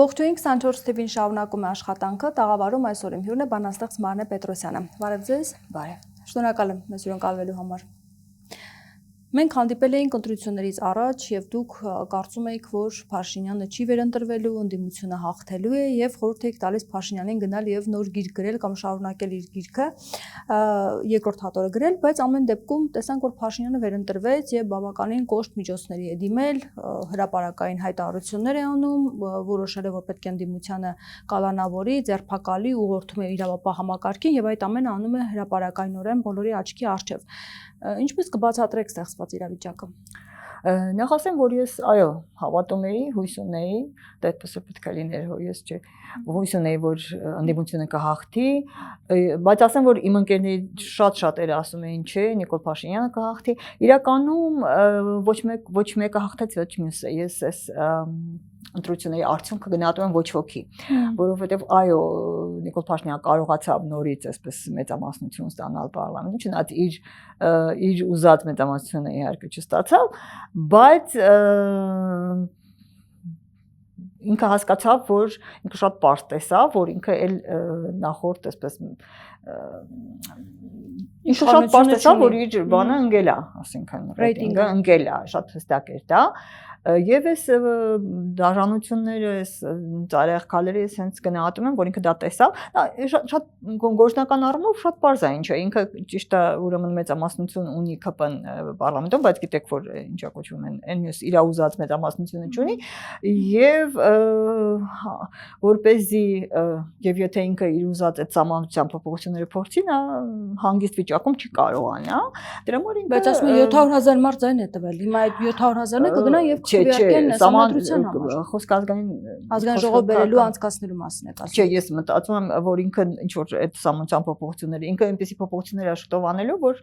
Ողջույն 24 TV-ին շարունակում է աշխատանքը, տաղավարում այսօր իմ հյուրն է բանաստեղծ Մարնե Պետրոսյանը։ Բարև ձեզ։ Բարև։ Շնորհակալ եմ մեզ հյուրընկալվելու համար։ Մենք հանդիպել էինք ընտրություններից առաջ եւ դուք կարծում եք, որ Փաշինյանը չի վերընտրվելու, ընդդիմությունը հաղթելու է եւ խորհուրդ եք տալիս Փաշինյանին գնալ եւ նոր գիրք գրել կամ շարունակել իր գիրքը, երկրորդ հատորը գրել, բայց ամեն դեպքում տեսանք, որ Փաշինյանը վերընտրվեց եւ բավականին կոշտ միջոցների է դիմել, հրապարակային հայտարարություններ է անում, որոշել է, որ պետք է ընդդիմությանը կալանավորի, ձերբակալի, ուղղորդում է իրավապահ համակարգին եւ այդ ամենը անում է հրապարակայնորեն բոլորի աչքի առջեւ։ Ինչպես կբացատրեք ստեղծված իրավիճակը։ Նախ ասեմ, որ ես այո, հավատում էի, հույս ունեի, դա այդպես է պետք է լիներ, ես չէ, հույս ունեի, որ ընդդիմությունը կհաղթի, բայց ասեմ, որ իմ ընկերների շատ-շատերը ասում էին, չէ, Նիկոլ Փաշինյանը կհաղթի, իրականում ոչ մեկը հաղթեց, ոչ մյուսը, ես այս ընտրությունների արդյունքը գնահատում եմ ոչ ոքի, որովհետև այո, Նիկոլ Փաշինյանը կարողացավ նորից այսպես մեծամասնություն ստանալ պարլամենտում, չնայած իր ուզած մեծամասնությունը իհարկե չստացավ, բայց ինքը հասկացավ, որ ինքը շատ պարզ տեսավ, որ ինքը էլ նախորդ այսպես ինքը շատ պարզ տեսավ, որ իր բանը ընկել է, ասենքն ռեյտինգը ընկել է, շատ հստակ էր դա Եվ ես դաժանությունները, ես ծայրահեղ քալերը ես հենց գնահատում եմ, որ ինքը դա տեսավ, շատ գործնական առումով շատ պարզ է ինչ է, ինքը ճիշտ է ուրեմն մեծամասնություն ունի ԿՊ-ն պարլամենտում, բայց գիտեք, որ ինչա կոչվում են, այն մյուս իր ուզած մեծամասնությունը չունի, եւ որպեսզի եւ եթե ինքը իր ուզած այդ սահմանության փոփոխությունները փորձի, նա հանգիստ վիճակում չի կարողանա, դրա համար ինքը բայց ասում 700,000 մարդ ձայն է տվել, հիմա այդ 700,000-ը կգնա եւ քվեարկեն համադրության համար։ Խոսքը ազգային ժողով բերելու անցկացնելու մասին է ասում։ Չէ, ես մտածում եմ, որ ինքը ինչ որ այդ սահմանության փոփոխությունները, ինքը այնպեսի փոփոխություններ է շուտով անելու, որ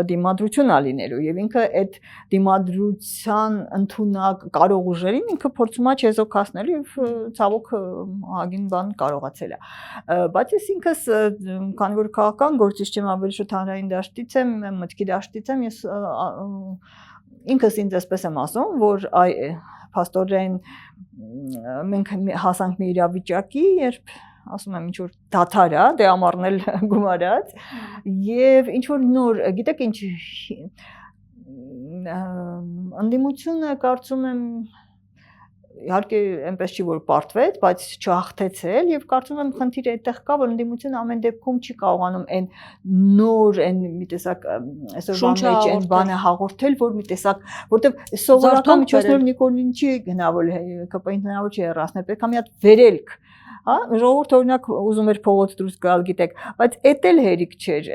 դիմադրություն է լինելու եւ ինքը այդ դիմադրության ընդունակ կարող ուժերին ինքը փորձում է չեզոքացնել եւ ցավոք ահագին բան կարողացել է։ Բայց ես ինքս քանի որ քաղաքական գործիչ չեմ, ավելի շուտ հանրային դաշտից եմ, մտքի դաշտից եմ, ես ինքս ինձ այսպես եմ ասում, որ փաստորեն մենք հասանք մի իրավիճակի, երբ ասում եմ ինչ որ դադար է, դե ամառնել գումարած եւ ինչ որ նոր, գիտեք ինչ ընդդիմությունը կարծում եմ իհարկե այնպես չի որ պարտվեց, բայց չհաղթեցել եւ կարծում եմ խնդիրը այդտեղ կա, որ ընդդիմությունը ամեն դեպքում չի կարողանում այն նոր, այն մի տեսակ այսօր մեջ այն բանը հաղորդել, որ մի տեսակ, որտեվ սովորական միջոցներով Նիկոլին չի հնարավոր ԿՊ-ին հնարավոր չի հեռացնել, պետք է մի հատ վերելք ժողովուրդ օրինակ ուզում էր փողոց դուրս գալ, գիտեք, բայց էդ էլ հերիք չէր,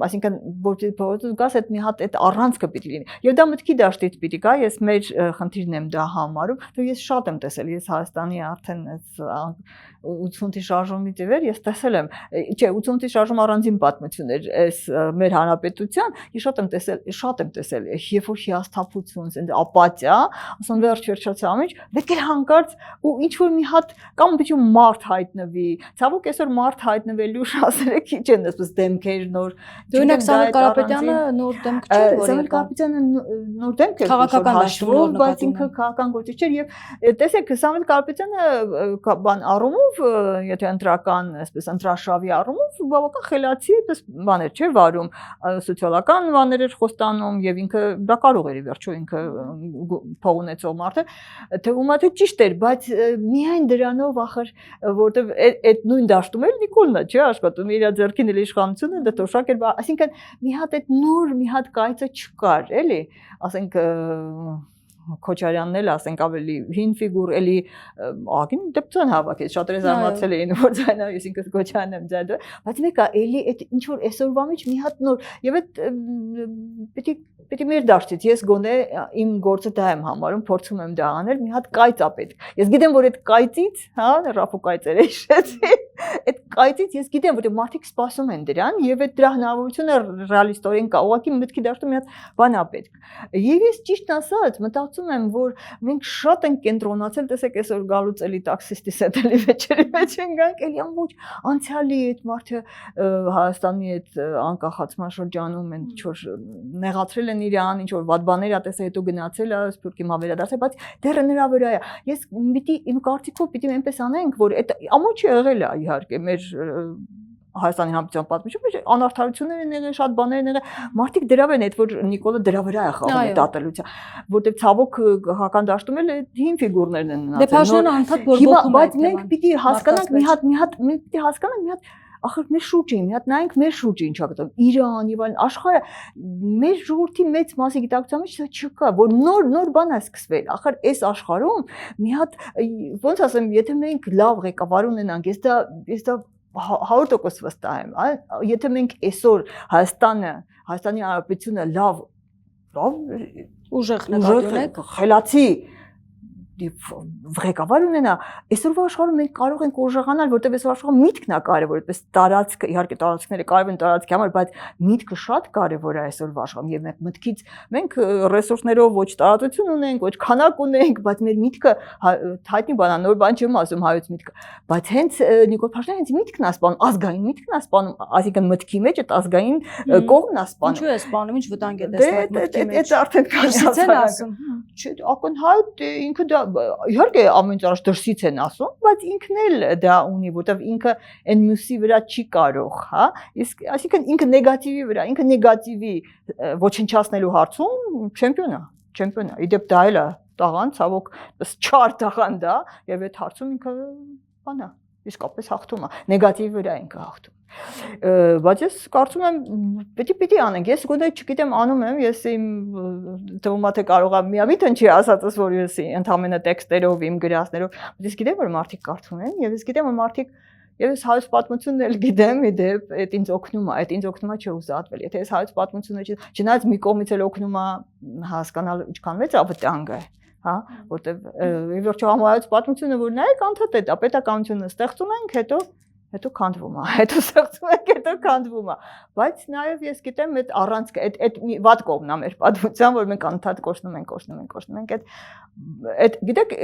այսինքն որ փողոց գաս այդ մի հատ այդ առանցքը պիտի լինի։ Եվ դա մտքի դաշտից պիտի գա, ես մեր խնդիրն եմ դա համարում, ու ես շատ եմ տեսել, ես Հայաստանի արդեն 80-ի շարժումից ի վեր ես տեսել եմ, չէ, 80-ի շարժում առանձին պատմություն էր, այս մեր հանրապետության, ես շատ եմ տեսել, երբ որ հիասթափություն, այնց ապաթիա, ասում վերջ ամիջ, պետք է հանկարծ ու ինչ որ մի հատ կամ պիտի մարդ հայտնվի, ցավոք այսօր մարդ հայտնվելու շանսերը քիչ են, այսպես դեմքեր նոր։ Օրինակ Սամվել Կարապետյանը նոր դեմք չէ, որ Սամվել Կարապետյանը նոր դեմք է, քաղաքական դաշտում, բայց ինքը քաղաքական գործիչ էր եւ տեսեք Սամվել Կարապետյանը բան առումով, եթե ընտրական, այսպես ընտրաշավի առումով բավական խելացի այդպես բաներ չէ վարում, սոցիալական բաներ էր խոստանում եւ ինքը դա կարող էր վերջո ինքը փող ունեցող մարդ է, թվում է թե ճիշտ էր, բայց միայն դրանով ախր որտեվ այդ նույն դաշտում էլ Նիկոլն է, չէ, աշխատում իր ձեռքին էլ իշխանությունը դա թոշակ էր, այսինքն մի հատ այդ նոր մի հատ կայծը չկար, էլի, ասենք Քոչարյանն էլ ասենք ավելի հին ֆիգուր, էլի ագին դեպքան հավաքեց, շատերը զարմացել էին, որ ձայնա, ես ինքս Քոչարյանն եմ ձայնը, բայց մեկը էլի այդ ինչ որ այսօրվա մեջ մի հատ նոր եւ այդ պիտի մեր դաշտից ես գոնե իմ գործը դա եմ համարում, փորձում եմ դա անել, մի հատ կայծ է պետք։ Ես գիտեմ, որ այդ կայծից, հա, Ռաֆու կայծերը հիշեցի, այդ կայծից ես գիտեմ, որ մարդիկ սպասում են դրան եւ այդ դրա հնարավորությունը ռեալիստորեն կա, ուղղակի մտքի դաշտում մի հատ բան է պետք։ Եվ ես ճիշտ ասած մտածում եմ, որ մենք շատ ենք կենտրոնացել, տեսեք այսօր գալուց էլի տաքսիստի սետելի վեճերի մեջ են գանք, էլի ամբողջ անցյալի այդ մարդը Հայաստանի այդ անկախացման շրջանում են ինչ որ նեղացրել են իրան, ինչ որ վատ բաներ ա տեսել, հետո գնացել է, սփյուռքի մա վերադարձել, բայց դեռ նրա վրա է։ Ես պիտի իմ կարծիքով պիտի այնպես անենք, որ այդ ամոչը եղել է իհարկե մեր Հայաստանի Հանրապետության պատմությունում անարդարություններ են եղել, շատ բաներ են եղել, մարդիկ դրա են, այդ որ Նիկոլը դրա վրա է խաղում այդ ատելության, որտեղ ցավոք հական դաշտում էլ հին ֆիգուրներն են մնացել։ Դե Փաշինյանը անդադ բորբոքում է։ Բայց մենք պիտի հասկանանք մենք պիտի հասկանանք մի հատ ախր մեր շուրջը, մի հատ նայենք մեր շուրջը ինչա գտնում, Իրան եւ այլն, աշխարհը մեր ժողովրդի մեծ մասի գիտակցության մեջ դա չկա, որ նոր բան է սկսվել, ախր այս աշխարհում մի հատ ոնց ասեմ, եթե մենք լավ ղեկավար ունենանք, ես դա 100% վստահ եմ, եթե մենք այսօր Հայաստանի Հանրապետությունը լավ ուժեղ նկատի ունենք, խելացի ղեկավար ունենա, այսօրվա աշխարհում մենք կարող ենք ուժեղանալ, որտեղ այսօր աշխարհում միտքն է կարևոր, այդպես տարածքը, իհարկե տարածքները կարևոր են տարածքի համար, բայց միտքը շատ կարևոր է այսօրվա աշխարհում եւ մենք ռեսուրսներով ոչ տարածություն ունենք, ոչ քանակ ունենք, բայց մեր միտքը հայտնի բան է, նոր բան չեմ ասում հայոց միտքը, բայց հենց Նիկոլ Փաշինյանը հենց միտքն է սպանում, ազգային միտքն է սպանում, այսինքն մտքի մեջ այդ ազգային կողմն է սպանում։ Ինչու է սպանում, ինչ վտանգ է տեսնում մտքի մեջ։ Դա արդեն կան ասում։ Չէ, ակնհայտ ինքը դա իհարկե ամեն ինչ առաջ դրսից են ասում, բայց ինքն էլ դա ունի, որտեվ ինքը այն մյուսի վրա չի կարող, հա, իսկ այսինքն ինքը նեգատիվի վրա, ինքը նեգատիվի ոչնչացնելու հարցում չեմպիոն է, իդեպ դա էլ է տաղան, ցավոք, չար տաղան դա, եւ այդ հարցում ինքը բան է, իսկապես հաղթում է, նեգատիվի վրա ինքը հաղթում։ Բայց ես կարծում եմ պիտի անենք, ես գոնե չգիտեմ անում եմ, ես իմ թվում է թե կարող եմ միամիտ չի ասածս, որ ես ընդհանրապես տեքստերով, իմ գրածներով, բայց ես գիտեմ որ մարդիկ կարդում են եւ ես գիտեմ որ մարդիկ եւ ես հայոց պատմությունն էլ գիտեմ, իդեպ այդ ինձ օգնում է չուզատվել, եթե ես հայոց պատմությունը չնայած մի կողմից էլ օգնում է հասկանալ ինչքան մեծ ավտանգ է, հա, որտեվ ի վերջո համայնք պատմությունը որ նայեք անդադար է, պետականությունը ստեղծում ենք, հետո քանդվում է, հետո ստեղծում ենք, հետո քանդվում է, բայց նաև ես գիտեմ այդ առանցքը, այդ վատ կողմն է մեր պատմության, որ մենք անդադար կոչնում ենք, այդ գիտեք,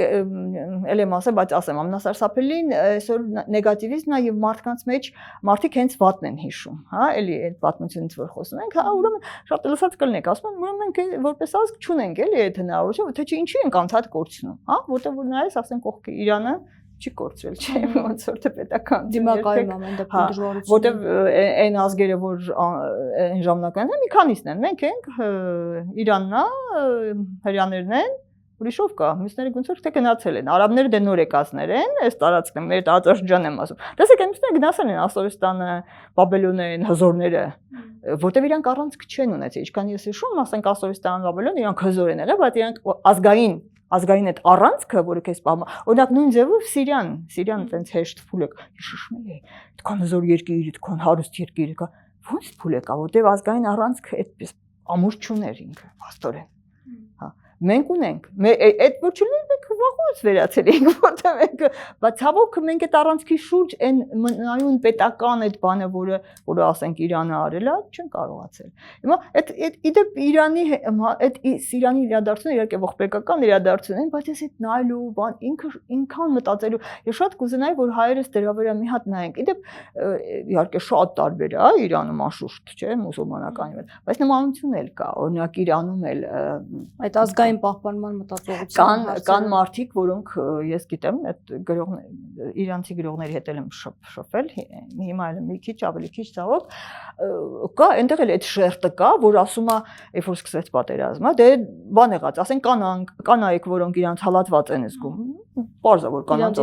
ել եմ ասեմ, բայց ասեմ, ամենասարսափելին այսօր նեգատիվիզմն է եւ մարդկանց մեջ մարդիկ հենց վատն են հիշում, հա, էլի այդ պատմությունից որ խոսում ենք, հա, ուրեմն շատ լսած կլինեք, ասում են, ուրեմն մենք որպես ազգ չունենք էլի այդ հնարավորությունը, թե չի ինչի ենք անդադար կորցնում, հա, որտեղ որ նայես, ասեն կողքի Իրանը չի կորցրել, չէ, ոնց որ թե պետական դիմակայում ամեն դեպքում դժվարություն։ Որտեվ այն ազգերը, որ այն ժամանակներն են, մի քանիսն են, մենք ենք Իրանն է, հրյաներն են, ուրիշով կա, մյուսները ոնց որ թե գնացել են, արաբները դե նոր եկածներ են, այս տարածքն մեր տարածաշրջանն եմ ասում։ Տեսեք, այն մյուսները գնացել են Ասորստանը, Բաբելոնեն, հզորները, որտեվ իրանք առանցք չեն ունեցել, ինչքան ես հիշում, ասենք Ասորստան, Բաբելոն, իրանք հզոր են եղել, բայց իրանք ազգային այդ առանցքը, որը քեզ սպանում, օրինակ նույն ձևով Սիրիան այտենց հեշտ փուլ է, հիշում եմ, այդքան հզոր երկիր, այդքան հարուստ երկիր կա, ոնց փուլ է կա, որտեվ ազգային առանցքը այդպես ամուր չուներ ինքը, աստորեն, հա, մենք ունենք, այդ որ չունենք, մենք վաղուց վերացել ենք, որտեղ մենք, բայց ցավոք մենք այդ առանցքի շուրջ այն նայուն պետական այդ բանը, որը ասենք Իրանը արել է, չեն կարողացել։ Հիմա այդ իդեպ Իրանի այդ Սիրիանի իրադարձությունը իհարկե ողբերգական իրադարձություն են, բայց ես այդ նայելու բան ինքան մտածելու, ես շատ կուզենայի, որ հայերս դրա վրա մի հատ նայենք։ Իդեպ իհարկե շատ տարբեր է Իրանում անշուշտ, չէ, մուսուլմանականի հետ, բայց նմանություն էլ կա, օրինակ Իրանում էլ այդ ազգային պահպանման մտածողություն կան մարդիկ, որոնք ես գիտեմ, այդ իրանցի գրողների հետ եմ շփվել, հիմա էլ մի քիչ ավելի քիչ ցավոք, կա այնտեղ էլ այդ շերտը կա, որ ասում է, երբ որ սկսեց պատերազմը, դե բան եղած, ասեն կանայք, որոնք իրանց հալածված են զգում, պարզ է որ կանանց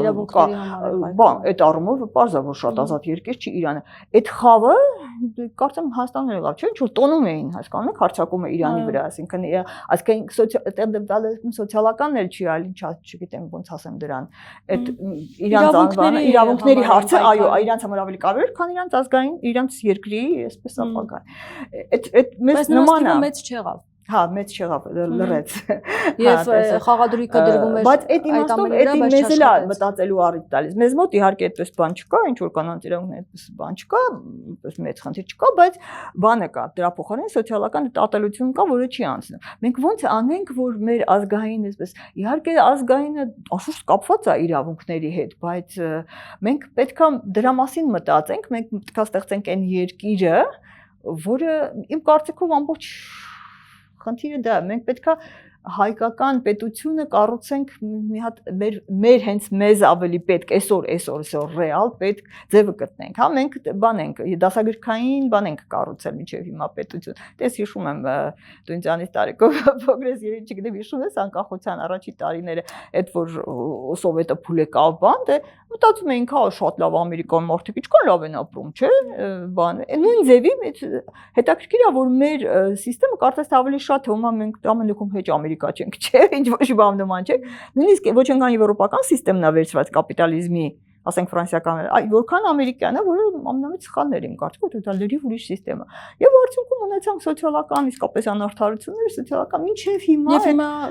բան, այդ առումով պարզ է որ շատ ազատ երկիր չի Իրանը։ Այդ խավը կարծեմ Հայաստանն եղավ, չէ՞, ինչ որ տոնում էին, հասկանում եք, հարձակում է Իրանի վրա, այսինքն ասկային սոցիալականն էլ չի, այլ ինչ չգիտեմ ոնց ասեմ դրան, այդ իրանց անվանը իրավունքների հարցը, այո, իրանց համար ավելի կարևոր, քան իրանց ազգային, իրանց երկրի, այսպես ապագան։ Այդ մեծ նման է։ Մեծ չեղավ։ Հա, մեծ չեղավ, լրեց։ Եվ խաղադրույքը դրվում էր բայց այդ իմաստով էդի մեզ էլ է մտածելու առիթ տալիս։ Մեզ մոտ իհարկե այդպես բան չկա, ինչ որ կանանց իրավունքներ այդպես բան չկա, այդպես մեծ խնդիր չկա, բայց բանը կա, դրա փոխարեն սոցիալական տատելություն կա, որը չի անցնում։ Մենք ոնց անենք, որ մեր ազգային այսպես, իհարկե ազգայինը անշուշտ կապված է իրավունքների հետ, բայց մենք պետքա դրա մասին մտածենք, մենք պետքա ստեղծենք այն երկիրը, որը իմ կարծիքով ամբողջ խնդիրը դա է, մենք պետքա հայկական պետությունը կառուցենք մի հատ մեր հենց մեզ ավելի պետք այսօր ռեալ պետք ձևը գտնենք, հա մենք բան ենք դասագրքային բան ենք կառուցել մինչև հիմա պետություն, դες հիշում եմ դու ինձանից տարեկով պրոգրես երբ չգիտեմ հիշում ես անկախության առաջի տարիները այդ որ սովետը փուլ եկավ բան դե մտածում էինք հա շատ լավ ամերիկան մարդիկ ինչքան լավ են ապրում չէ բան նույն ձևի հետաքրքիր է որ մեր համակարգը կարծես թե ավելի շատ հիմա մենք ամեն դեպքում հեչ ամերիկա չենք չէ ինչ ոչ բան նման չէ նույնիսկ ոչ այնքան եվրոպական համակարգն է վերցված կապիտալիզմի ասենք ֆրանսիական որքան ամերիկյան է որը ամենամեծ սխալն էր իմ կարծիքով դա լրիվ ուրիշ համակարգ է եւ արդյունքում ունեցանք սոցիալական իսկապես անարդարություններ սոցիալական մինչեւ հիմա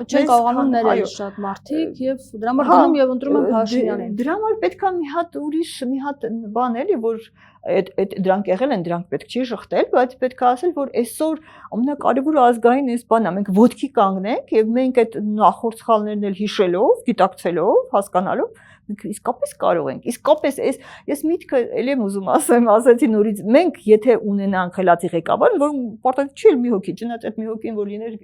չեն կարողանում ներել շատ մարդիկ եւ դրա համար գնում եւ ընտրում են Փաշինյանին դրա համար պետք է մի հատ ուրիշ մի հատ բան էլի որ այդ դրանք եղել են դրանք պետք չի շղթել բայց պետք է ասել որ այսօր ամենակարևորը ազգային էս բանն է մենք ոտքի կանգնենք եւ մենք այդ նախորդ սխալներն էլ հիշելով գիտակցելով հասկանալով մենք իսկապես կարող ենք իսկապես ես միտքը ելի եմ ուզում ասեցի նորից մենք եթե ունենանք խելացի ղեկավար որ պարտադիր չի մի հոգի չնայած այդ մի հոգին որ լիներ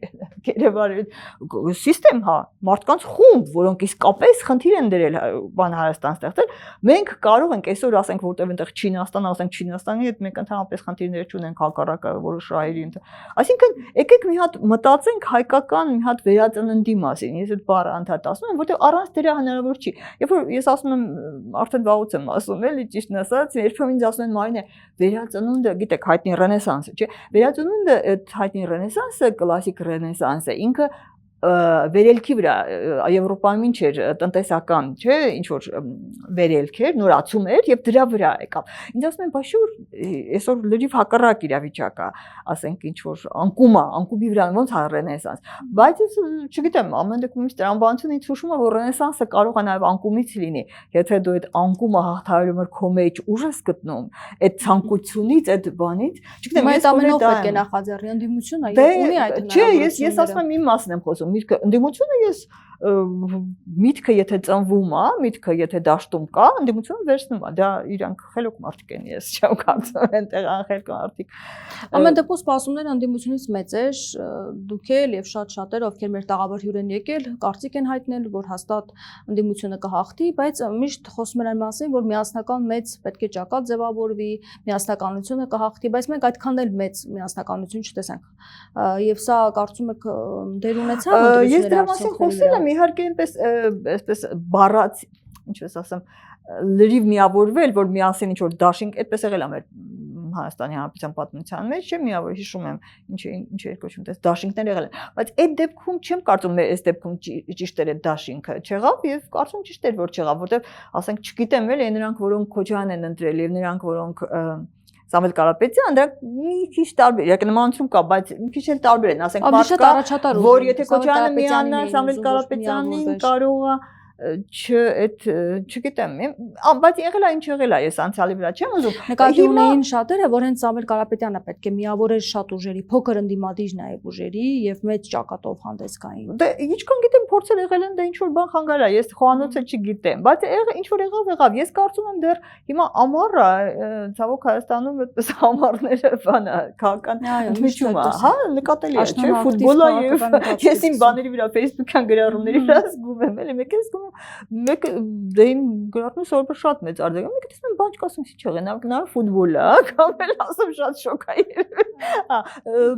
գերեվար համակարգ հա մարդկանց խումբ որոնք իսկապես խնդիր են դրել բան Հայաստան ստեղծել մենք կարող ենք այսօր ասենք որտեվ այնտեղ Չինաստան ասենք Չինաստանի հետ մենք ընդհանրապես խնդիրներ չունենք հակառակը որոշ շահերի այսինքն եկեք մի հատ մտածենք հայկական մի հատ վերածննդի մասին ես այդ բառը անդադ ասում եմ որտեվ առանց դրա հնարավոր չի երբ որ ես ասում եմ արդեն վաղուց եմ ասում էլի ճիշտն ասած երբեմն ինձ ասում են Մարինե վերածնունդը գիտեք հայտնի ռենեսանսը չէ վերածնունդը այդ հայտնի ռենեսանսը կլասիկ ռենեսանս է ինքը վերելքի վրա Եվրոպայում ինչ էր տնտեսական չէ ինչ որ վերելք էր նորացում էր եւ դրա վրա եկավ ինձ ասում են բաշուր այսօր լրիվ հակառակ իրավիճակա ասենք ինչ որ անկումի վրա ոնց է ռենեսանս բայց ես չգիտեմ ամեն դեպքում ինձ տրամաբանությունը ինձ հուշում է որ ռենեսանսը կարող է նաեւ անկումից լինի եթե դու այդ անկումը հաղթահարում ես քո մեջ ուժ ես գտնում այդ ցանկությունից այդ բանից չգիտեմ ես ամենով պետք է նախաձեռնի ընդդիմությունը ունի այդ հնարավորությունը չէ ես ասում եմ իմ մասն եմ խոսում միտքը ընդդիմությունը ես միտքը եթե ծնվում է միտքը եթե դաշտում կա ընդդիմությունը վերցնում է դա իրանք խելոք մարդիկ են ես չեմ կարծում այնտեղ անխելք մարդիկ ամեն դեպքում սպասումները ընդդիմությունից մեծ էր դուք էլ եւ շատ-շատերը ովքեր մեր տաղավար հյուր են եկել կարծիք են հայտնել որ հաստատ ընդդիմությունը կհաղթի բայց միշտ խոսում են այն մասին որ միասնական մեծ պետք է ճակատ ձևավորվի միասնականությունը կհաղթի բայց մենք այդքան էլ մեծ միասնականություն չտեսանք եւ սա կարծում եք դեր ունեցավ ես դրա մասին խոսել եմ իհարկե այսպես բառաց ինչպես ասեմ լրիվ միավորվել որ միասին ինչ որ դաշինք այդպես եղել է մեր Հայաստանի Հանրապետության պատմության մեջ չէ միավոր հիշում եմ ինչ երկոչում դες դաշինքներ եղել են բայց այդ դեպքում չեմ կարծում այս դեպքում ճիշտ էր այդ դաշինքը չեղավ եւ կարծում ճիշտ էր որ չեղավ որտեվ ասենք չգիտեմ էլի նրանք որոնք Քոչարյանն են ընտրել եւ նրանք որոնք Սամվել Կարապետյան դրանք մի քիչ տարբեր իհարկե նմանություն կա բայց մի քիչ էլ տարբեր են ասենք մարդկա որ եթե Քոչարյանը միանա Սամվել Կարապետյանին կարող է այդ չգիտեմ բայց եղել է ինչ եղել է ես անցյալի վրա չեմ ուզում նկատի ունեին շատերը որ հենց Սամվել Կարապետյանը պետք է միավորեր շատ ուժերի փոքր ընդդիմադիր նաև ուժերի եւ մեծ ճակատով հանդես գային դե ինչքան գիտեմ փորձեր եղել են դա ինչ որ բան խանգարա ես խոհանոցը չգիտեմ բայց ինչ որ եղավ ես կարծում եմ դեռ հիմա ամառը ցավոք Հայաստանում այդպես ամառները բանա քաղաքական ընդմիջում է հա նկատելի է չէ ֆուտբոլը եւ ես իմ բաների վրա Facebook-յան գրառումների վրա զգում եմ էլի մեկ էս մեկ դեին գրառում սովորաբար շատ մեծ արձագանք մեկ դիսում եմ բաճ կասում չի եղել նա ֆուտբոլ է կամ էլ ասում շատ շոկ է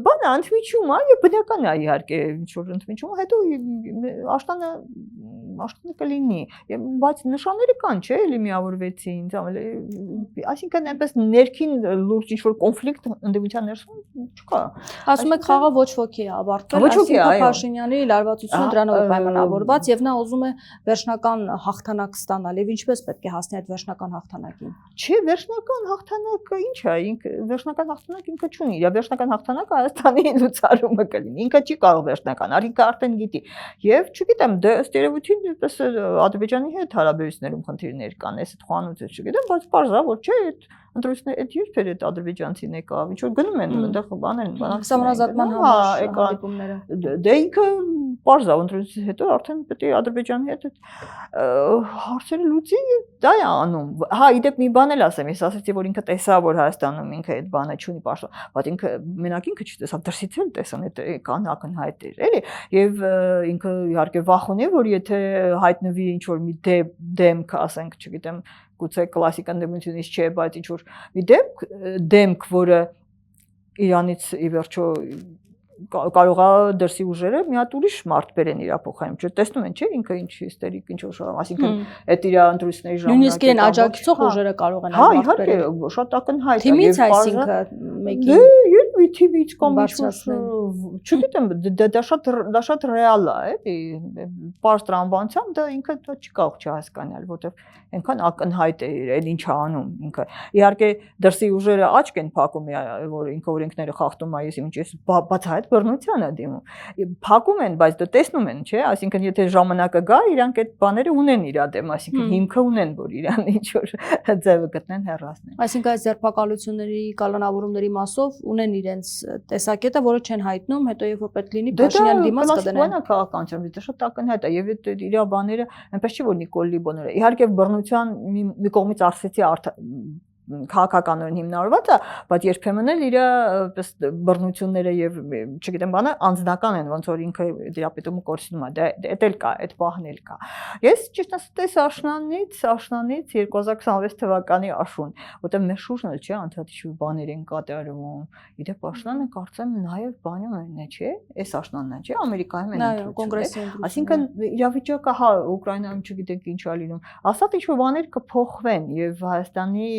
բանը ընդմիջում է եւ բնական է իհարկե ինչ որ ընդմիջում հետո աշտանը կլինի բայց նշանները կան չէ էլի միավորվեցին այսինքն այնպես ներքին լուրջ ինչ որ կոնֆլիկտ ընդդիմության ներսում չկա ասում եք խաղը ոչ ոքի է ավարտվել այսինքն Փաշինյանի լարվածությունը դրանով է պայմանավորված եւ նա ուզում է վերջնական հաղթանակ ստանալ եւ ինչպես պետք է հասնի այդ վերջնական հաղթանակին չէ վերջնական հաղթանակը ինչ է վերջնական հաղթանակ ինքը չունի իր վերջնական հաղթանակը Հայաստանի լուծարումը կլինի ինքը չի կարող վերջնական ինքը արդեն գիտի եւ չգիտեմ դե ըստ երևույթին Ադրբեջանի հետ հարաբերություններում խնդիրներ կան, այս խոհանոցը չգիտեմ, բայց պարզ է, որ չէ, ընտրությունները այդ երբեր այդ ադրբեջանցին եկավ, ինչ որ գնում են այնտեղ բաներ Սահմանազատման համար հանդիպումները։ Դե ինքը պարզ է ընտրությունից հետո արդեն պետք է Ադրբեջանի հետ հարցերը լուծի, դա է անում։ Հա, իդեպ մի բան էլ ասեմ, ես ասացի, որ ինքը տեսա, որ Հայաստանում ինքը այդ բանը չունի պաշտպան, բայց ինքը մենակ ինքը չտեսավ, դրսից էլ տեսան, այդ կան ակնհայտ էր, էլի, եւ ինքը իհարկե վախենի, որ եթե հայտնվի ինչ որ մի դեմք, ասենք, չգիտեմ, գուցե կլասիկ ընդդիմությունից չէ, բայց ինչ որ մի դեմք, որը Իրանից ի վերջո կարող է դրսի ուժերը մի հատ ուրիշ մարդ բերեն իր փոխարեն, չէ՞, տեսնում են, չէ՞, ինքը ինչ հիստերիկ, ինչ որ, այսինքն այդ իր ընտրությունների ժամանակ նույնիսկ իրեն աջակցող ուժերը կարող են այլ մարդ բերել։ Հա, իհարկե, շատ ակնհայտ է։ Թիմից այսինքն մեկի։ Դե, երբ թիմից կամ ինչ չգիտեմ, դա շատ ռեալ է, էլի, պարզ տրամաբանությամբ դա ինքը չի կարող չհասկանալ, որովհետև այնքան ակնհայտ է այն ինչ անում ինքը։ Իհարկե, դրսի ուժերը աչք են փակում, որ ինքը օրենքները խախտում է, ես ինչ ես բացահայտ բռնության է դիմում։ Փակում են, բայց դա տեսնում են, չէ՞, այսինքն եթե ժամանակը գա, իրանք այդ բաները ունեն իր դեմ, այսինքն հիմքը ունեն, որ իրան ինչ որ ձևը գտնեն հեռացնեն։ Այսինքն այս ձերբակալությունների, կալանավորումների մասով ունեն իրենց տեսակետը, որը չեն հայտնում, հետո երբ որ պետք լինի Փաշինյանի դիմաց կդնեն։ Դա քաղաքականություն, դա շատ ակնհայտ է, եւ այդ իր բաները, այնպես չի որ Նիկոլ Լիբոնովը։ Իհարկե բռնության մի կողմից արսեցի քաղաքականորեն հիմնավորված է, բայց երբեմն էլ իր բռնությունները եւ չգիտեմ բանը անձնական են, ոնց որ ինքը դիապետումը կորցնում է, դա էլ կա, այդ պահն էլ կա։ Ես ճիշտ ասած աշնանից 2026 թվականի աշուն, որտեղ մեր շուրջն էլ չէ, անդադի բաներ են կատարվում։ Իդեպ աշնանը կարծեմ նաեւ բանում են, չէ՞, այս աշնանն է, չէ՞, Ամերիկայում են կոնգրեսի։ Այսինքն իրավիճակը հա Ուկրաինայում չգիտենք ինչ է լինում։ Ասած ինչ որ բաներ կփոխվեն եւ Հայաստանի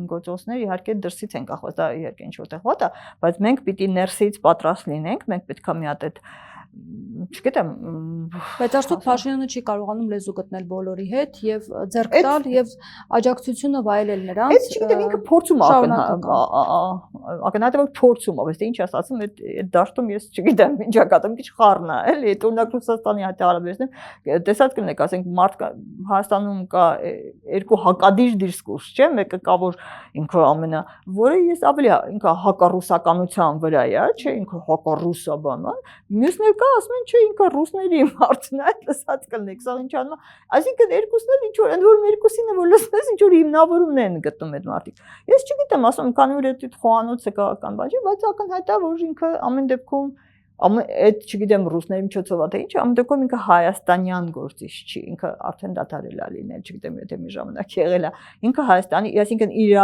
գործողությունները իհարկե դրսից են կախված, դա իհարկե ինչ որտեղ հոտ է, բայց մենք պիտի ներսից պատրաստ լինենք, մենք պետք է մի հատ այդ չգիտեմ, բայց արդյոք Փաշինյանը չի կարողանում լեզու գտնել բոլորի հետ եւ ձեռք տալ եւ աջակցությունը վայելել նրանց։ Այդ չգիտեմ, ինքը փորձում ակնհայտ որ փորձում, բայց ինչ ասացում, այդ դաշտում ես չգիտեմ, ինչա կատեմ, քիչ խառն է, էլի, օրինակ Ռուսաստանի հետ հարաբերությունում տեսած կլինեք, ասենք մարդ Հայաստանում կա երկու հակադիր դիսկուրս, չէ՞, մեկը կա որ ինքը ամենա, որը ես ավելի ինքը հակառուսականության վրա է, չէ՞, ինքը հակառուսա բան է, մյուսն կա ասում են չէ ինքը ռուսների մարդն է, լսած կլինեք, սա ինչ անում, այսինքն երկուսն էլ ինչ որ ընդ որ երկուսինը որ լսնես ինչ որ հիմնավորումն են գտնում այդ մարդիկ։ Ես չգիտեմ, ասում քանի որ այդ խոհանոցը քաղաքական բան չի, բայց ակնհայտ է որ ինքը ամեն դեպքում այդ չգիտեմ ռուսների միջոցով թե ինչ, ամեն դեպքում ինքը հայաստանյան գործիչ չի, ինքը արդեն դադարել է լինել, չգիտեմ եթե մի ժամանակ եղել է, ինքը Հայաստանի, այսինքն իր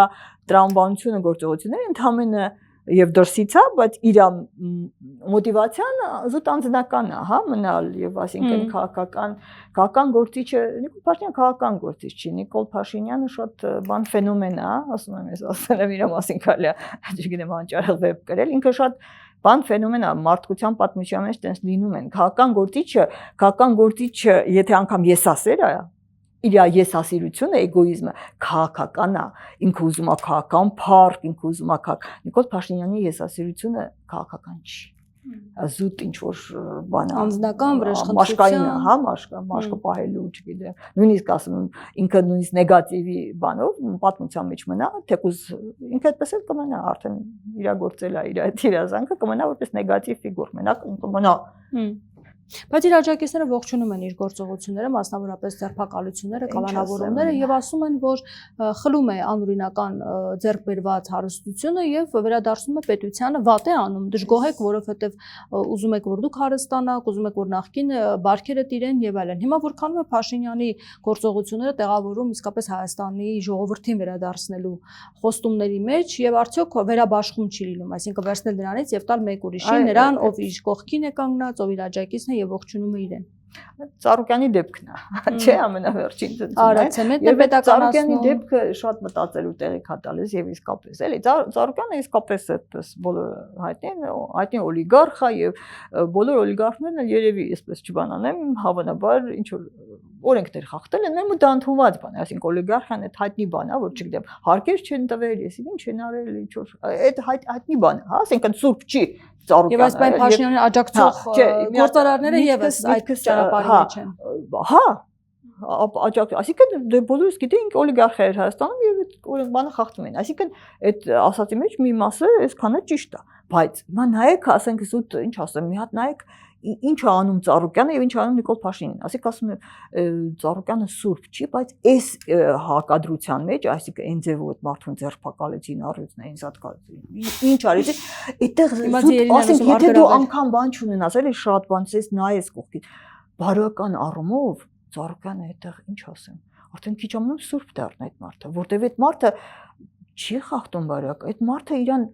տրամաբանությունը գործողությունները ընդհանրապես եւ դրսից է, բայց իր մոտիվացիան զուտ անձնական է, հա, մնալ եւ այսինքն քաղաքական գործիչը Նիկոլ Փաշինյանը քաղաքական գործիչ չի, Նիկոլ Փաշինյանը շատ բան ֆենոմեն է, ասում եմ, ես ասել եմ իր մասին կարելի է, չգիտեմ, անճարեղ վեբ գրել, ինքը շատ բան ֆենոմեն է, մարդկության պատմության մեջ տենց լինում են, քաղաքական գործիչը, եթե անգամ եսասեր է, իր եսասիրությունը, էգոիզմը քաղաքական է, ինքը ուզում է քաղաքական փառք, ինքը ուզում է Նիկոլ Փաշինյանի եսասիրությունը քաղաքական չի։ Զուտ ինչ որ բան է, անձնական մաշկային է, հա, մաշկը պահելու, չգիտեմ։ Նույնիսկ ասում եմ, ինքը նույնիսկ նեգատիվի բանով պատմության մեջ մնա, թեկուզ ինքը այդպես էլ կմնա, արդեն իր գործել է, իր երազանքը կմնա որպես նեգատիվ ֆիգուր, մենակ կմնա։ Բայց իր աջակիցները ողջունում են իր գործողությունները, մասնավորապես ձերբակալությունները, կալանավորումները եւ ասում են, որ խլում է անօրինական ձեռքբերված հարստությունը եւ վերադարձնում է պետությանը, վատ է անում, դժգոհ եք, որովհետեւ ուզում եք որ դուք հարստանաք, ուզում եք որ նախկին բարքերը տիրեն եւ այլն։ Հիմա որքանում է Փաշինյանի գործողությունները տեղավորում իսկապես Հայաստանի ժողովրդին վերադարձնելու խոստումների մեջ եւ արդյոք վերաբաշխում չի լինում, այսինքն վերցնել նրանից եւ տալ մեկ ուրիշին, նրան, ով իր կողքին է կանգնած, ով իր աջակիցն եւ ողջունում է իրեն։ Ծառուկյանի դեպքն է, չէ՞ ամենավերջին ծնցումն է։ Արացեմետն է պետականացնում։ Ծառուկյանի դեպքը շատ մտածելու տեղիք է տալիս եւ իսկապես էլի Ծառուկյանը իսկապես այդպես բոլորը հայտնի օլիգարխ է եւ բոլոր օլիգարխներն էլ երևի այսպես չբանանեմ հավանաբար ինչ որ օրենքներ խախտել են, ու դա ընդունված բան է, այսինքն օլիգարխիան այդ հայտնի բան է, որ չգիտեմ, հարկեր չեն տվել, ես ինչ են արել, ինչ որ այդ հայտնի բան է, հա, այսինքն սուրբ չի Ծառուկյանը։ Եվ այսպես Փաշինյանին աջակցող գործարարները եւս այդ ճանապարհի մեջ են։ Հա, այսինքն դե բոլորս գիտենք օլիգարխիա էր Հայաստանում եւ այդ բանը խախտում են։ Այսինքն այդ ասացի մեջ մի մասը այսքանը ճիշտ է, բայց մա նայեք, ասենք զուտ ինչ ասեմ, մի հատ նայեք ինչ է անում Ծառուկյանը եւ ինչ է անում Նիկոլ Փաշինյանն։ Այսինքն ասում եմ Ծառուկյանը սուրբ չի, բայց այս հակադրության մեջ, այսինքն այն ձևով այդ մարդուն ձերբակալեցին, առյուծներին զատկացին։ Ինչ արեցին, այդտեղ ասենք եթե դու անգամ բան չունենաս, էլի շատ բան ես նայես կողքին։ Բարոյական առումով Ծառուկյանը այդտեղ ինչ ասեմ, արդեն քիչ ամնում սուրբ դառն այդ մարդը, որտեվ այդ մարդը չի խախտում բարոյական, այդ մարդը իրան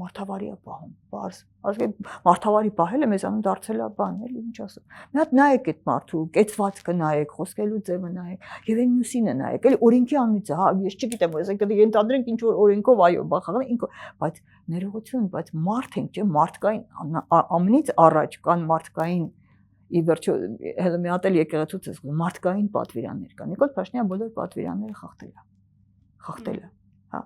մարդավարի է պահում, բարձ, ասենք մարդավարի պահելը մեզանում դարձել է բան, էլի ինչ ասեմ։ Մի հատ նայեք այդ մարդու, կեցվածքը նայեք, խոսքելու ձևը նայեք, եւ այն մյուսինը նայեք, էլի օրենքի անունից է, հա, ես չգիտեմ, այսինքն ենթադրենք ինչ որ օրենքով այո, բախաղան, բայց ներողություն, բայց մարդ ենք, չէ, մարդկային ամենից առաջ կան մարդկային ի վերջո հենց մի հատ էլ եկեղեցուց է զգում մարդկային պատվիրաններ կան։ Նիկոլ Փաշինյանը բոլոր պատվիրանները խախտել է, հա։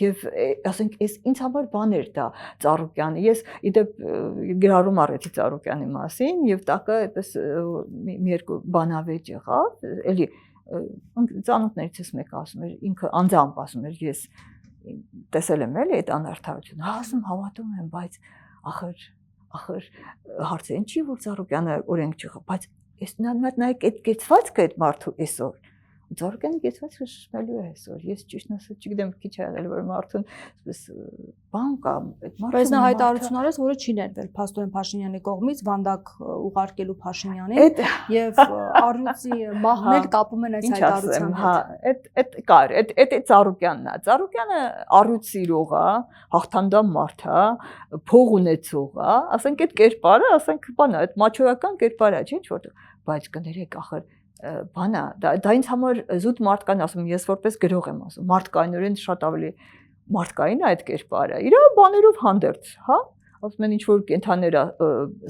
Եվ ասենք այս ինձ համար բան էր դա Ծառուկյանը։ Ես իդեպ գրառում արեցի Ծառուկյանի մասին եւ տակը այդպես մի երկու բանավեճ եղավ, էլի ծանոթներիցս մեկը ասում էր, ինքը անձամբ ասում էր, ես տեսել եմ էլի այդ անարդարությունը, ասում հավատում եմ, բայց ախր հարցը ինչ չի որ Ծառուկյանը օրենք չի, բայց այս նայեք այդ կեցվածքը այդ մարդու այսօր Ծառուկյանի կեցվածքը շշմելու է այսօր։ Ես ճիշտ ասած չգիտեմ քիչ է եղել որ մարդուն այսպես բան կա այդ մարդը բայց նա հայտարարություն արեց որը չի ներվել Փաստորեն Փաշինյանի կողմից վանդակ ուղարկելու Փաշինյանին եւ առյուծի մահն էլ կապում են այս հայտարարության հետ։ Հա, այդ կար, այդ Ծառուկյանն է։ Ծառուկյանը առյուծ սիրող է, հաղթանդամ մարդ է, փող ունեցող է, ասենք այդ կերպարը, ասենք բանա, այդ մաչոյական կերպարը չէ՞ ինչ որտեղ, բայց կներեք ախր բանա դա ինձ համար զուտ մարդկային ասում ես որպես գրող եմ ասում մարդկայինորեն շատ ավելի մարդկային է այդ կերպարը իր բաներով հանդերձ հա ասում են ինչ որ կենթաներ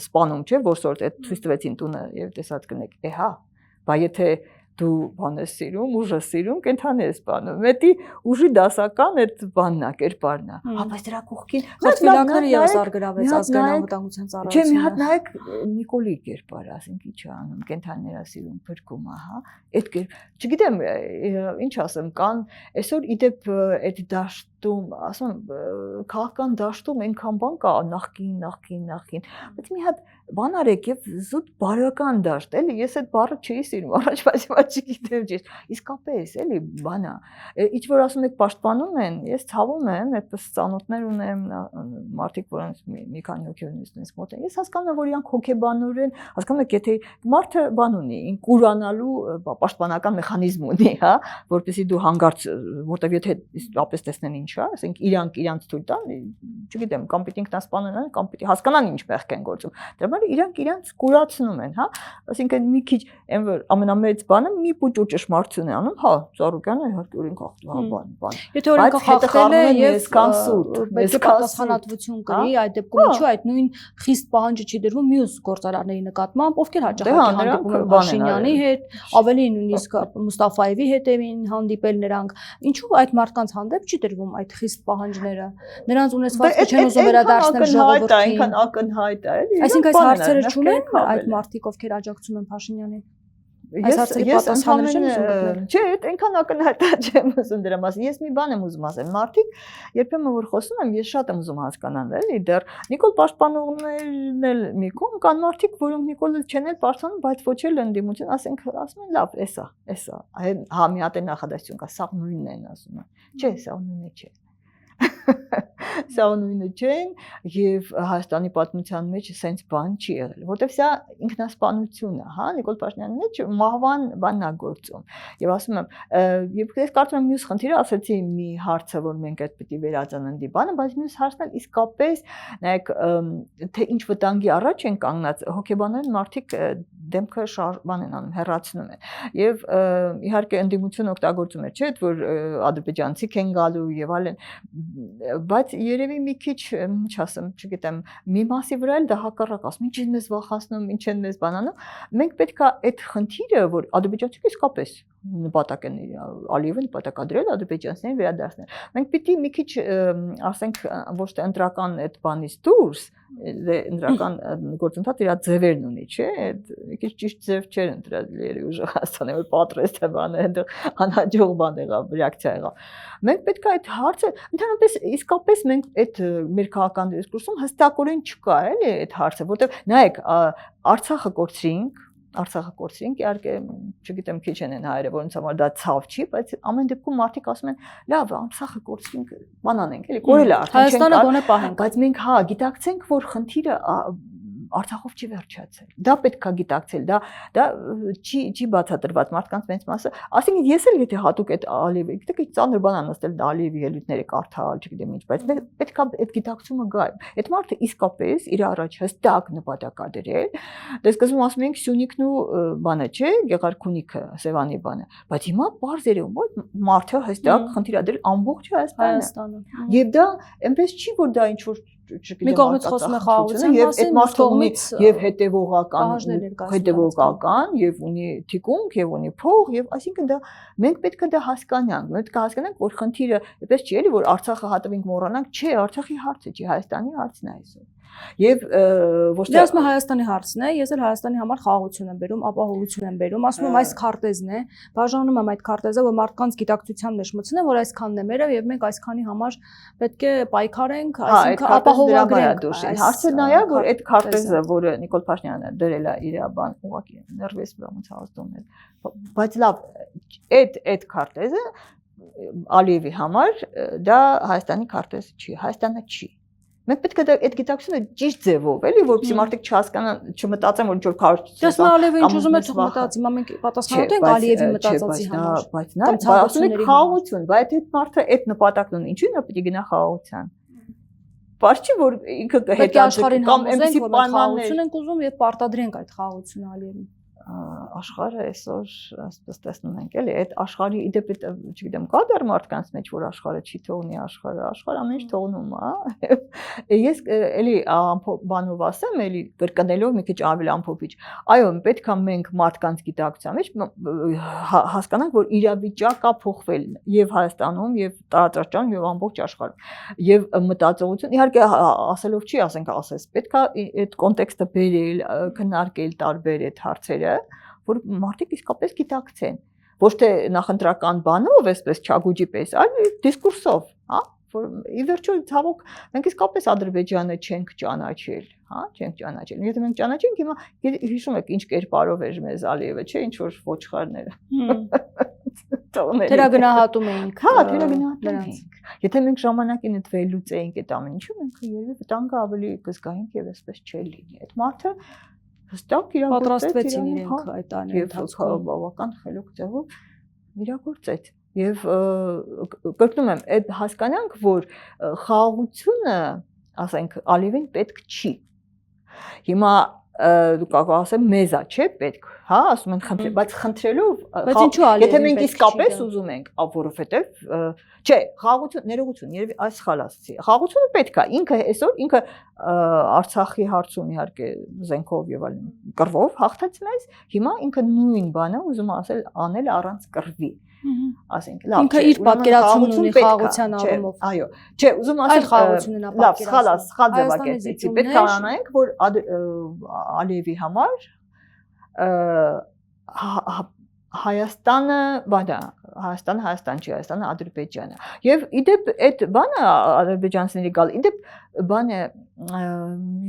սպանում չէ որսորտ այդ ցույց տվեցին տունը եւ տեսած կնեք հա բա եթե դու բան ես սիրում ուժ ես սիրում կենթանի ես սպանում մետի ուժի դասական այդ բանն է կերպարն է հա բայց դրա կողքին խորտվիլակները եւս արգրավեց ազգային անվտանգության ծառայությունը չէ մի հատ նայեք Նիկոլի կերպարը ասենք ինչ է անում կենթանիներ է սիրում փրկում է հա այդ չգիտեմ ինչ ասեմ կան այսօր իդեպ այդ դաշտում ասում քաղաքական դաշտում այնքան բան կա նախքին բայց մի հատ բան արեք եւ զուտ բարոյական դաշտ էլի ես այդ բառը չի սիրում առաջ բայց չգիտեմ ճիշտ իսկապես էլի բանա ինչ որ ասում եք պաշտպանում են ես ցավում եմ այդպես ծանոթներ ունեմ մարդիկ որոնց մի քանի հոգի ունեն մոտ են ես հասկանում եմ որ իրանք հոգեբանորեն հասկանում եք եթե մարդը բան ունի կուրանալու պաշտպանական մեխանիզմ ունի հա որպեսզի դու հանգարց որտեվ եթե իսկապես տեսնեն ինչ է ասենք իրանք թույլ տան չգիտեմ կամ պիտի ինքնասպանեն կամ պիտի հասկանան ինչ մեղք են գործում դրա իրանք կուրացնում են, հա, այսինքն մի քիչ այն որ ամենամեծ բանը մի պուճ ճշմարտություն է անում, հա, Ծառուկյանը իհարկե օրենք խախտում, հա, բան։ Եթե օրենքը խախտել է եւ պետք է պատասխանատվություն կրի, այդ դեպքում ինչու այդ նույն խիստ պահանջը չի դրվում մյուս գործարարների նկատմամբ, ովքեր հաճախակի հանդիպում են Փաշինյանի հետ, ավելի նույնիսկ Մուստաֆաևի հետ էին հանդիպել նրանք, ինչու այդ մարդկանց հանդեպ չի դրվում այդ խիստ պահանջները։ Նրանց ունեցվածքը չեն ուզում վերադարձնել ժողովրդին։ Այնքան ակնհայտ է, էլի։ Այսինքն այս հարցերը չունեն այդ մարդիկ, ովքեր աջակցում են Փաշինյանին։ Այս հարցերի պատասխանները չեն ուզում գտնել։ Չէ, այնքան ակնհայտ չեմ ուզում դրա մասին։ Ես մի բան եմ ուզում ասել։ Մարդիկ երբեմն որ խոսում եմ, ես շատ եմ ուզում հասկանալ, էլի, դեռ Նիկոլ պաշտպանողներն էլ մի կողմ կան մարդիկ, որոնք Նիկոլը չեն էլ պաշտպանում, բայց ոչ էլ ընդդիմություն, ասենք, ասում են լավ, էսա։ Հա մի հատ է նախադասություն կա, սա նույնն են ասում են։ Չէ, սա նույնը չէ։ Սա նույնը չեն եւ Հայաստանի պատմության մեջ սենց բան չի եղել, որտեվ սա ինքնասպանություն է, հա, Նիկոլ Փաշինյանի մեջ մահվան բանն է գործում։ Եվ ասում եմ, եւ ես կարծում եմ մյուս խնդիրը ասացի մի հարցը, որ մենք այդ պիտի վերածննդի բանը, բայց մյուս հարցն էլ իսկապես նայեք, թե ինչ վտանգի առաջ են կանգնած հոգեբաններն մարդիկ դեմքը բան են անում, հեռացնում են։ Եվ իհարկե ընդդիմություն օգտագործում է, չէ՞, որ ադրբեջանցիք են գալու եւ այլն, բայց երևի մի քիչ, ինչ ասեմ, չգիտեմ, մի մասի վրա էլ դա հակառակ ասում, ինչ են մեզ վախացնում, ինչ են մեզ բանանում, մենք պետք է այդ խնդիրը, որ ադրբեջանցիքը իսկապես նպատակ են Ալիևը նպատակադրել ադրբեջանցիներին վերադարձնել։ Մենք պիտի մի քիչ ասենք ոչ թե ընտրական այդ բանից դուրս, ընտրական գործընթաց իր ձևերն ունի, չէ՞, այդ մի քիչ ճիշտ ձև չէր ընտրել երևի Հայաստանը, որ պատրաստ է բանը, այնտեղ անհաջող բան եղավ, ռեակցիա եղավ։ Մենք պետք է այդ հարցը, ընդհանրապես իսկապես մենք այդ մեր քաղաքական դիսկուրսում հստակորեն չկա, էլի այդ հարցը, որտեղ նայեք, Արցախը կորցրինք, իհարկե, չգիտեմ, քիչ են հայերը, որոնց համար դա ցավ չի, բայց ամեն դեպքում մարդիկ ասում են, լավ, Արցախը կորցրինք, բան անենք, էլի, կորել է արդեն չենք Հայաստանը գոնե պահենք, բայց մենք գիտակցենք, որ խնդիրը Արցախով չի վերջացել։ Դա պետք է գիտակցել, դա չի բացատրված մարդկանց մեծ մասը։ Այսինքն ես էլ եթե հատուկ այդ Ալիևի, գիտեք, ծանր բան անստել Ալիևի ելույթները կարդալ, չգիտեմ ինչ, բայց պետք է այդ գիտակցումը գա։ Այդ մարդը իսկապես իր առաջ հստակ նպատակ ա դրել։ Դե սկզբում ասում ենք Սյունիքն ու բանը, չէ, Գեղարքունիքը, Սևանի բանը, բայց հիմա բարձ երևում որ մարդը հստակ խնդիր ա դրել ամբողջ Հայաստանը։ Եվ դա այնպես չի որ դա ինչ որ մի կողմից խոսում է խաղաղության եւ այդ մարդը ունի եւ հետեւողական եւ ունի թիկունք եւ ունի փող եւ այսինքն դա մենք պետք է դա հասկանանք, մենք պետք է հասկանանք որ խնդիրը այդպես չի էլի որ Արցախը հատվինք մոռանանք, չէ, Արցախի հարցը չի, Հայաստանի հարցն է այսօր։ Եվ ոչ թե ասում Հայաստանի հարցն է, ես էլ Հայաստանի համար խաղաղություն եմ բերում, ապահովություն եմ բերում, ասում եմ այս քարտեզն է, բաժանում եմ այդ քարտեզը, որ մարդկանց գիտակցության մեջ մտցնեմ, որ այսքանն է մերը եւ մենք այսքանի համար պետք է պայքարենք, այսինքն ապահովագրենք։ Հարցը նա է, որ այդ քարտեզը, որը Նիկոլ Փաշինյանը դրել է իր բան ուղղակի ներվես վրա ոնց հաստատում է, բայց լավ, այդ քարտեզը Ալիևի համար դա Հայաստանի քարտեզը չի, Հայաստանը չի։ Մենք պետք է այդ գիտակցությունը ճիշտ ձևով, էլի, որպեսզի մարդիկ չհասկանան, չմտածեն, որ ինչ որ քարոզություն։ Դες Ալիևը ինչ ուզում է թող մտածի, մենք պատասխանատու ենք Ալիևի մտածածի համար։ Բայց նա ասում է խաղաղություն, բայց այդ մարդը այդ նպատակն ունի, ինչու՞ նա պետք է գնա խաղաղության։ Պարզ չի որ ինքը կհետաձգի կամ այնպեսի պայմաններ ենք ուզում եւ պարտադրենք այդ խաղաղությունը Ալիևին։ Աշխարհը այսօր ասես տեսնում ենք էլի այդ աշխարհի իդեպ չգիտեմ կա դեռ մարդկանց մեջ որ աշխարհը չի թողնի աշխարհը ամեն ինչ թողնում է ես էլի բանով ասեմ էլի կրկնելով մի քիչ ավելի ամփոփիչ այո պետք է մենք մարդկանց գիտակցության մեջ հասկանանք որ իրավիճակը փոխվել եւ Հայաստանում եւ տարածաշրջանում եւ ամբողջ աշխարհում եւ մտածողություն իհարկե ասելով չի ասենք ասես պետք է այդ կոնտեքստը բերել քննարկել տարբեր այդ հարցերը որ մարդիկ իսկապես գիտակցեն ոչ թե նախընտրական բանով այսպես չագուջի պես այլ դիսկուրսով հա որ ի վերջո ցավոք մենք իսկապես Ադրբեջանը չենք ճանաչել հա չենք ճանաչել եթե մենք ճանաչենք հիմա հիշում եք ինչ կերպարով էր մեզ Ալիևը չէ ինչ որ ոչխարները թերագնահատում էինք հա թերագնահատում էինք եթե մենք ժամանակին այդ վերլուծեինք այդ ամեն ինչը մենք երևի վտանգը ավելի կզգայինք եւ այսպես չէր լինի այդ մարդը հստակ պատրաստվեցին իրենք այդ տարիների ընթացքում բավական խելոք ձևով իրագործեց եւ կրկնում եմ այդ հասկանանք որ խաղաղությունը ասենք Ալիևին պետք չի հիմա դու կարող ասեմ մեզա չէ պետք հա ասում են խնդրել բայց խնդրելով եթե մենք իսկապես ուզում ենք որովհետեւ չէ խաղաղություն ներողություն երևի այս խալասցի խաղաղությունը պետք է ինքը այսօր ինքը Արցախի հարցում իհարկե զենքով եւ այլն կռվով հաղթեց մեզ հիմա ինքը նույն բանը ուզում ասել անել առանց կռվի ասենք լավ ինքը իր պատկերացումն ունի խաղաղության առումով այո չէ ուզում ասել խաղաղությունն է պատկերացնում լավ սխալ ձևակերպեցի պետք է անայինք որ Ալիևի համար Հայաստանը բանա Հայաստան չի Հայաստանը Ադրբեջանը եւ իդեպ այդ բանը ադրբեջանցիների գալ իդեպ բանը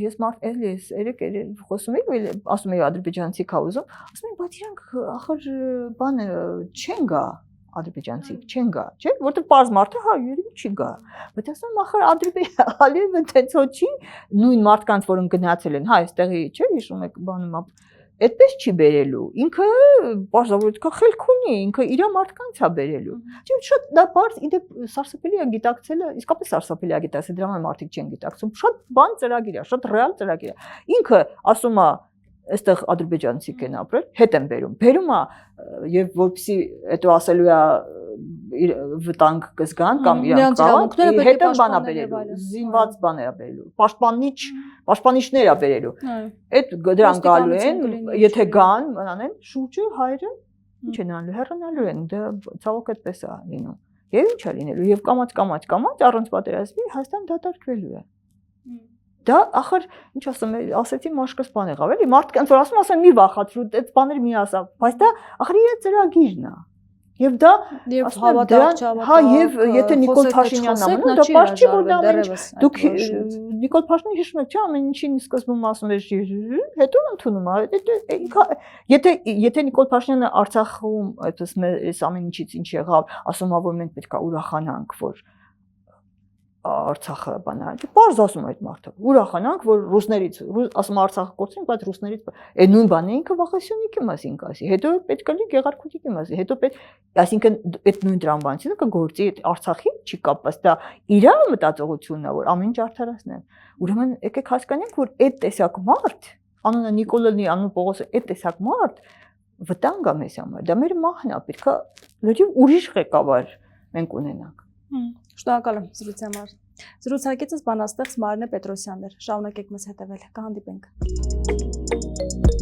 ես մարդ էլիս երեք խոսում էի ասում էի ադրբեջանցի կա ուզում ասում եմ բայց իրանք ախր բանը չեն գա ադրբեջանցի չեն գա չէ որտեղ պարզ մարդը հա երևի չի գա բայց ասում եմ ախր Ալիևը տեցո չի նույն մարդկանց որոնք գնացել են հա այստեղի չէ հիշում եք բանում այդպես չի բերելու ինքը բարձրորդ կա խելք ունի ինքը իր մարդկանց է բերելու չէ շատ դա բարձ իդեպ սարսափելի է գիտակցելը իսկապես սարսափելի է գիտակցել դրա համար մարդիկ չեն գիտակցում շատ բան ծրագիր է շատ ռեալ ծրագիր է ինքը ասում է այստեղ ադրբեջանցիք են ապրել հետ են բերում է եւ որպեսի հետո ասելու է վտանգ կզգան կամ իրանք կարող հետը բանա բերելու զինված բաներ բերելու պաշտպանիչներ է բերելու այդ դրան գալու են եթե գան անեն շուրջը հայրը Ինչ են անելու, հեռանալու են, դա ցավոք այդպես է լինում։ Եվ ինչ է լինելու, եւ կամած առանց պատերազմի Հայաստան դատարկվելու է։ Դա ախր ինչ ասեմ, ասեցի մաշկս բան եղավ, էլի մարդկանց որ ասում մի վախացրու, այդ բաները մի ասա, բայց դա ախր իր ծրագիրն է։ Եվ դա հա եւ եթե Նիկոլ Փաշինյանն ամեն դա պաշտի որ դա դուք Նիկոլ Փաշինյանը հիշում եք, չէ՞, ամեն ինչին սկզբում ասում էր, հետո ընդունում է։ Եթե Նիկոլ Փաշինյանը Արցախում այդպես այս ամեն ինչից ինչ եղավ, ասում է որ մենք պետք է ուրախանանք, որ Արցախը բանա, պարզ ասում այդ մարդը։ Ուրախանանք, որ ռուսներից, ասում Արցախը կորցրին, բայց ռուսներից է նույն բանն ինքը Վախասյունիկի մասին կասի։ Հետո պետք է լինի Գեղարքունիքի մասին։ Հետո այսինքն այդ նույն տրամաբանությունը կգործի այդ Արցախի չի կապված, դա իր մտածողությունն է, որ ամեն ինչ արդարացնեն։ Ուրեմն եկեք հասկանանք, որ այդ տեսակ մարդ, անունը Նիկոլը, անունը Պողոսը, այդ տեսակ մարդ վտանգ է մեզ համար։ Դա մեր մահն է, պետք է լրիվ ուրիշ ղեկավար մենք ունենանք։ Շնորհակալ եմ զրույցի համար։ Զրուցակիցս բանաստեղծ Մարինե Պետրոսյանն էր։ Շարունակեք մեզ հետևել։ Կհանդիպենք։